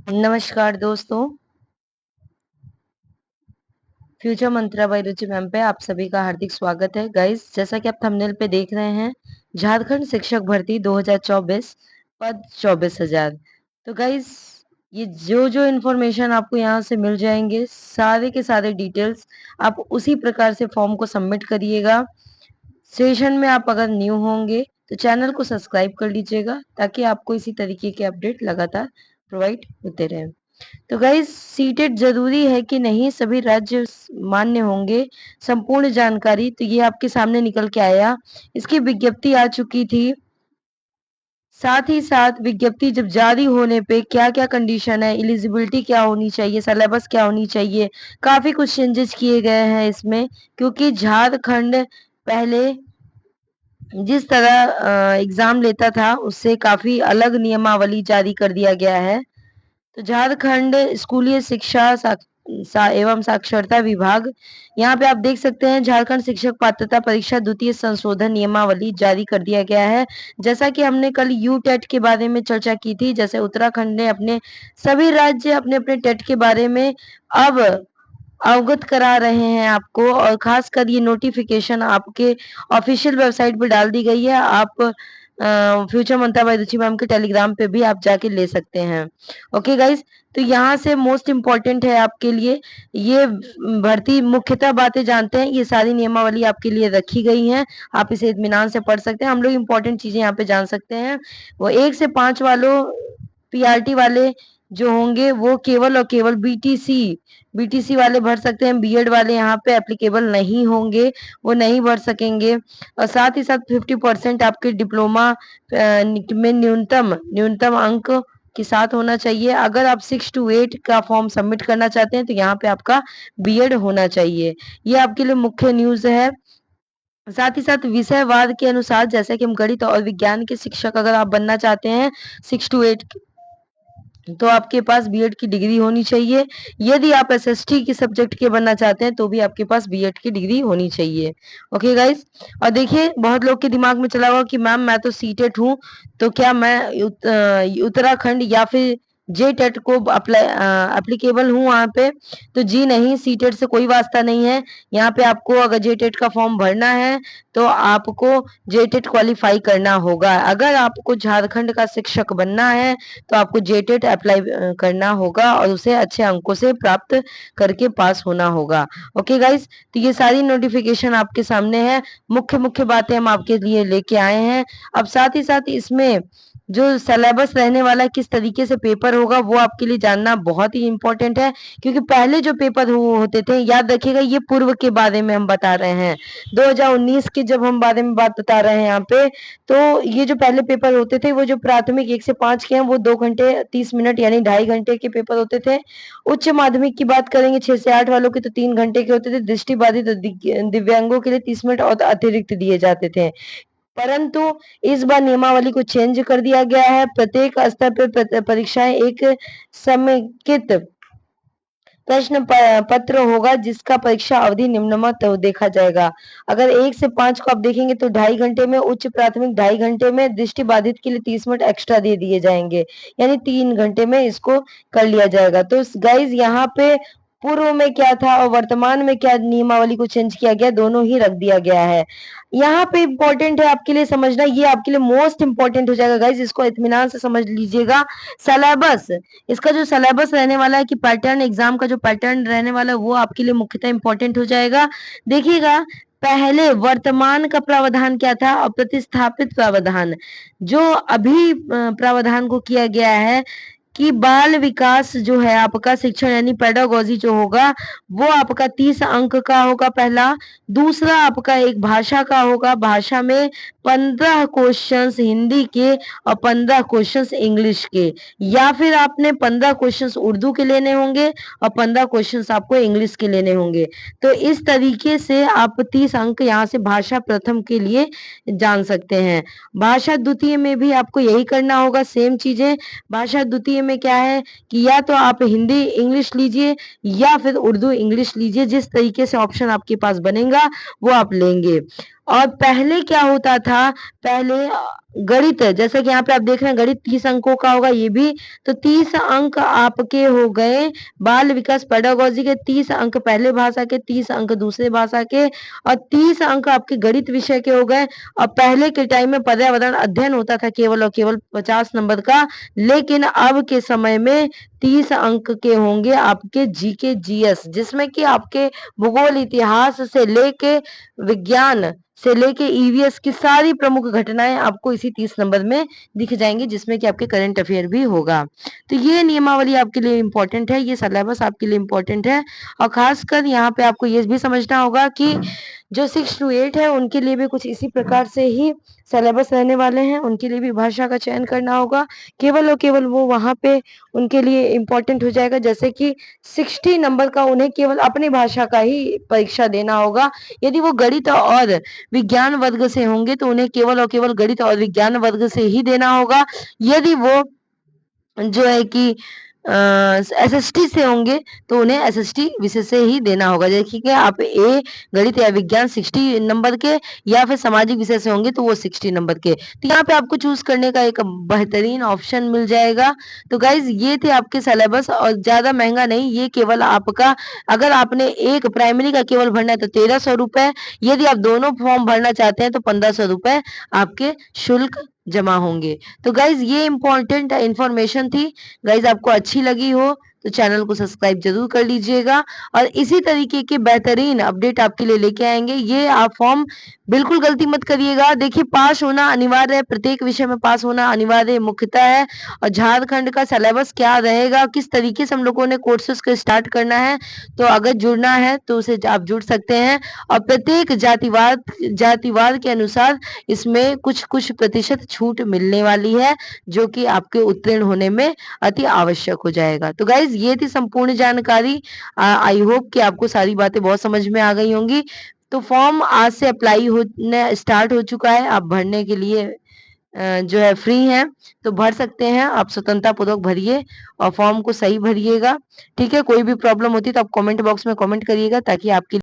नमस्कार दोस्तों, फ्यूचर मंत्रा बाय रुचि मैम पे आप सभी का हार्दिक स्वागत है। गाइस, जैसा कि आप थंबनेल पे देख रहे हैं, झारखंड शिक्षक भर्ती 2024 पद 24,000। तो गाइस, ये जो इन्फॉर्मेशन आपको यहाँ से मिल जाएंगे, सारे के सारे डिटेल्स आप उसी प्रकार से फॉर्म को सबमिट करिएगा। सेशन में आप अगर न्यू होंगे तो चैनल को सब्सक्राइब कर लीजिएगा ताकि आपको इसी तरीके के अपडेट लगातार प्रोवाइड होते रहे। तो गाइस, सीटेट जरूरी है कि नहीं, सभी राज्य मान्य होंगे, संपूर्ण जानकारी तो ये आपके सामने निकल के आया। इसकी विज्ञप्ति आ चुकी थी। साथ ही साथ विज्ञप्ति जब जारी होने पे क्या क्या कंडीशन है, एलिजिबिलिटी क्या होनी चाहिए, सिलेबस क्या होनी चाहिए, काफी कुछ चेंजेस किए गए हैं इसमें, क्योंकि झारखंड पहले जिस तरह एग्जाम लेता था उससे काफी अलग नियमावली जारी कर दिया गया है। तो झारखंड स्कूली शिक्षा एवं साक्षरता विभाग, यहाँ पे आप देख सकते हैं झारखंड शिक्षक पात्रता परीक्षा द्वितीय संशोधन नियमावली जारी कर दिया गया है। जैसा कि हमने कल यू टेट के बारे में चर्चा की थी, जैसे उत्तराखंड ने अपने सभी राज्य अपने अपने टेट के बारे में अब अवगत करा रहे हैं आपको, और खासकर ये नोटिफिकेशन आपके ऑफिशियल वेबसाइट पे डाल दी गई है। आप फ्यूचर मंत्रा बाय रुचि मैम के टेलीग्राम पे भी आप जाके ले सकते हैं। ओके गाइस, तो यहाँ से मोस्ट इम्पोर्टेंट है आपके लिए ये भर्ती, मुख्यतः बातें जानते हैं, ये सारी नियमावली आपके लिए रखी गई हैं। आप इसे इत्मीनान से पढ़ सकते हैं। हम लोग इम्पोर्टेंट चीजें यहाँ पे जान सकते हैं। वो 1 से 5 वालों पीआरटी वाले जो होंगे वो केवल और केवल बीटीसी वाले भर सकते हैं। बीएड वाले यहाँ पे एप्लीकेबल नहीं होंगे, वो नहीं भर सकेंगे। और साथ ही साथ 50% आपके डिप्लोमा में न्यूनतम न्यूनतम अंक के साथ होना चाहिए। अगर आप 6 to 8 का फॉर्म सबमिट करना चाहते हैं तो यहाँ पे आपका बीएड होना चाहिए। ये आपके लिए मुख्य न्यूज है। साथ ही साथ विषयवाद के अनुसार, जैसे कि हम गणित और विज्ञान के शिक्षक अगर आप बनना चाहते हैं 6 to 8, तो आपके पास बीएड की डिग्री होनी चाहिए। यदि आप एसएसटी के सब्जेक्ट के बनना चाहते हैं तो भी आपके पास बीएड की डिग्री होनी चाहिए। ओके गाइस, और देखिए, बहुत लोग के दिमाग में चला हुआ कि मैम मैं तो सीटेट हूँ, तो क्या मैं उत्तराखंड या फिर जे टेट को अप्लाई एप्लीकेबल हूँ वहाँ पे? तो जी नहीं, सीटेट से कोई वास्ता नहीं है। यहाँ पे आपको अगर जे टेट का फॉर्म भरना है तो आपको जे टेट क्वालिफाई करना होगा। अगर आपको झारखंड का शिक्षक बनना है तो आपको जेटेट अप्लाई करना होगा और उसे अच्छे अंकों से प्राप्त करके पास होना होगा। ओके गाइस, तो ये सारी नोटिफिकेशन आपके सामने है। मुख्य मुख्य बातें हम आपके लिए लेके आए हैं। अब साथ ही साथ इसमें जो सिलेबस रहने वाला है, किस तरीके से पेपर होगा, वो आपके लिए जानना बहुत ही इंपॉर्टेंट है। क्योंकि पहले जो पेपर होते थे, याद रखिएगा, ये पूर्व के बारे में हम बता रहे हैं। 2019 के जब हम बारे में बात बता रहे हैं यहाँ पे, तो ये जो पहले पेपर होते थे वो जो प्राथमिक 1 से 5 के हैं वो 2 घंटे 30 मिनट यानी 2.5 घंटे के पेपर होते थे। उच्च माध्यमिक की बात करेंगे 6 से 8 वालों के तो 3 घंटे के होते थे। दृष्टिबाधित और दिव्यांगों के लिए 30 मिनट और अतिरिक्त दिए जाते थे। परंतु इस बार नियमावली को चेंज कर दिया गया है। प्रत्येक स्तर पर परीक्षाएं एक समेकित प्रश्न पत्र होगा जिसका परीक्षा अवधि निम्नमत देखा जाएगा। अगर 1 से 5 को आप देखेंगे तो 2.5 घंटे में, उच्च प्राथमिक 2.5 घंटे में, दृष्टि बाधित के लिए 30 मिनट एक्स्ट्रा दे दिए जाएंगे, यानी 3 घंटे में इसको कर लिया जाएगा। तो गाइज, यहाँ पे पूर्व में क्या था और वर्तमान में क्या नियमावली को चेंज किया गया, दोनों ही रख दिया गया है। यहाँ पे इम्पोर्टेंट है आपके लिए समझना, ये आपके लिए मोस्ट इम्पोर्टेंट हो जाएगा गाइज, इसको इत्मीनान से समझ लीजिएगा। सिलेबस, इसका जो सिलेबस रहने वाला है कि पैटर्न, एग्जाम का जो पैटर्न रहने वाला है वो आपके लिए मुख्यतः इंपॉर्टेंट हो जाएगा। देखिएगा, पहले वर्तमान का प्रावधान क्या था और प्रतिस्थापित प्रावधान, जो अभी प्रावधान को किया गया है कि बाल विकास जो है आपका शिक्षण यानी पेडागोजी जो होगा वो आपका 30 अंक का होगा पहला। दूसरा आपका एक भाषा का होगा, भाषा में 15 क्वेश्चंस हिंदी के और 15 क्वेश्चंस इंग्लिश के, या फिर आपने 15 क्वेश्चंस उर्दू के लेने होंगे और 15 क्वेश्चंस आपको इंग्लिश के लेने होंगे। तो इस तरीके से आप 30 अंक यहाँ से भाषा प्रथम के लिए जान सकते हैं। भाषा द्वितीय में भी आपको यही करना होगा, सेम चीजें। भाषा द्वितीय में क्या है कि या तो आप हिंदी इंग्लिश लीजिए या फिर उर्दू इंग्लिश लीजिए, जिस तरीके से ऑप्शन आपके पास बनेगा वो आप लेंगे। और पहले क्या होता था, पहले गणित, जैसे कि यहाँ पे आप देख रहे हैं गणित 30 अंकों का होगा ये भी, तो 30 अंक आपके हो गए बाल विकास पेडागोजी के, 30 अंक पहले भाषा के, 30 अंक दूसरे भाषा के और 30 अंक आपके गणित विषय के हो गए। और पहले के टाइम में पर्यावरण अध्ययन होता था केवल और केवल 50 नंबर का, लेकिन अब के समय में 30 अंक के होंगे आपके जीके जीएस, जिसमें कि आपके भूगोल, इतिहास से लेके विज्ञान से लेके ईवीएस की सारी प्रमुख घटनाएं आपको इसी 30 नंबर में दिख जाएंगी, जिसमें कि आपके करंट अफेयर भी होगा। तो ये नियमावली आपके लिए इम्पोर्टेंट है, ये सिलेबस आपके लिए इम्पोर्टेंट है। और खासकर यहाँ पे आपको ये भी समझना होगा कि जो 6 टू 8 है उनके लिए भी कुछ इसी प्रकार से ही सिलेबस रहने वाले हैं, उनके लिए भी भाषा का चयन करना होगा, केवल और केवल वो वहाँ पे उनके लिए इम्पोर्टेंट हो जाएगा। जैसे कि 60 नंबर का उन्हें केवल अपनी भाषा का ही परीक्षा देना होगा। यदि वो गणित और विज्ञान वर्ग से होंगे तो उन्हें केवल और केवल गणित और विज्ञान वर्ग से ही देना होगा। यदि वो जो है कि एसएसटी से होंगे तो उन्हें एसएसटी विषय से ही देना होगा। देखिए आप ए गणित या विज्ञान 60 नंबर के या फिर सामाजिक विषय से होंगे तो वो 60 नंबर के। तो यहाँ पे आपको चूज करने का एक बेहतरीन ऑप्शन मिल जाएगा। तो गाइज ये थे आपके सिलेबस, और ज्यादा महंगा नहीं, ये केवल आपका, अगर आपने एक प्राइमरी का केवल भरना है तो 1300 रुपए, यदि आप दोनों फॉर्म भरना चाहते हैं तो 1500 रुपए आपके शुल्क जमा होंगे। तो गाइज ये इंपॉर्टेंट इंफॉर्मेशन थी। गाइज आपको अच्छी लगी हो तो चैनल को सब्सक्राइब जरूर कर लीजिएगा, और इसी तरीके के बेहतरीन अपडेट आपके लिए लेके आएंगे। ये आप फॉर्म बिल्कुल गलती मत करिएगा। देखिए पास होना अनिवार्य है, प्रत्येक विषय में पास होना अनिवार्य मुख्यतः है। और झारखंड का सिलेबस क्या रहेगा, किस तरीके से हम लोगों ने कोर्सेज को स्टार्ट करना है, तो अगर जुड़ना है तो उसे आप जुड़ सकते हैं। और प्रत्येक जातिवाद के अनुसार इसमें कुछ कुछ प्रतिशत छूट मिलने वाली है, जो कि आपके उत्तीर्ण होने में अति आवश्यक हो जाएगा। तो गाइज ये थी संपूर्ण जानकारी। आई होप कि आपको सारी बातें बहुत समझ में आ गई होंगी। तो फॉर्म आज से अप्लाई होने स्टार्ट हो चुका है, आप भरने के लिए जो है फ्री हैं, तो भर सकते हैं। आप स्वतंत्रता पूर्वक भरिए और फॉर्म को सही भरिएगा। ठीक है, कोई भी प्रॉब्लम होती है तो आप कमेंट बॉक्स में कमेंट करिएगा, ताकि आपकी